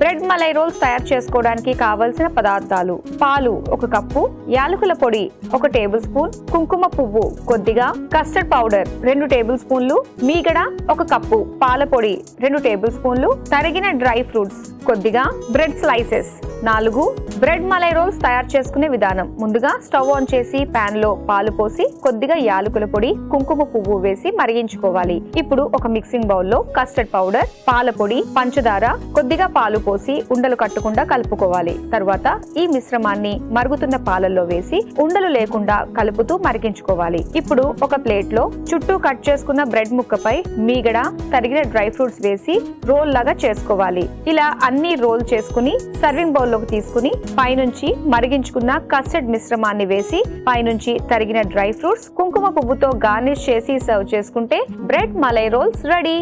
Bread malai rolls తయారు చేసుకోవడానికి కావలసిన పదార్థాలు: పాలు 1 కప్పు, యాలకుల పొడి 1 టేబుల్ స్పూన్, కుంకుమ పువ్వు కొద్దిగా, కస్టర్డ్ పౌడర్ 2 టేబుల్ స్పూన్లు, మీగడ 1 కప్పు, పాల పొడి 2 టేబుల్ స్పూన్లు, తరిగిన డ్రై ఫ్రూట్స్ కొద్దిగా, bread slices 4. Bread malai rolls తయారు చేసుకునే విధానం: ముందుగా స్టవ్ ఆన్ చేసి పాన్ లో పాలు పోసి కొద్దిగా యాలకుల పొడి, కుంకుమ పువ్వు వేసి మరిగించుకోవాలి. ఇప్పుడు ఒక మిక్సింగ్ బౌల్ లో కస్టర్డ్ పౌడర్, పాల పొడి, పంచదార, కొద్దిగా పాలు పోసి ఉండలు కట్టకుండా కలుపుకోవాలి. తర్వాత ఈ మిశ్రమాన్ని మరుగుతున్న పాలల్లో వేసి ఉండలు లేకుండా కలుపుతూ మరిగించుకోవాలి. ఇప్పుడు ఒక ప్లేట్ లో చుట్టూ కట్ చేసుకున్న బ్రెడ్ ముక్కపై మీగడ, తరిగిన డ్రై ఫ్రూట్స్ వేసి రోల్ లాగా చేసుకోవాలి. ఇలా అన్ని రోల్ చేసుకుని సర్వింగ్ బౌల్ లోకి తీసుకుని పైనుంచి మరిగించుకున్న కస్టర్డ్ మిశ్రమాన్ని వేసి పైనుంచి తరిగిన డ్రై ఫ్రూట్స్, కుంకుమ పువ్వుతో గార్నిష్ చేసి సర్వ్ చేసుకుంటే బ్రెడ్ మలై రోల్స్ రెడీ.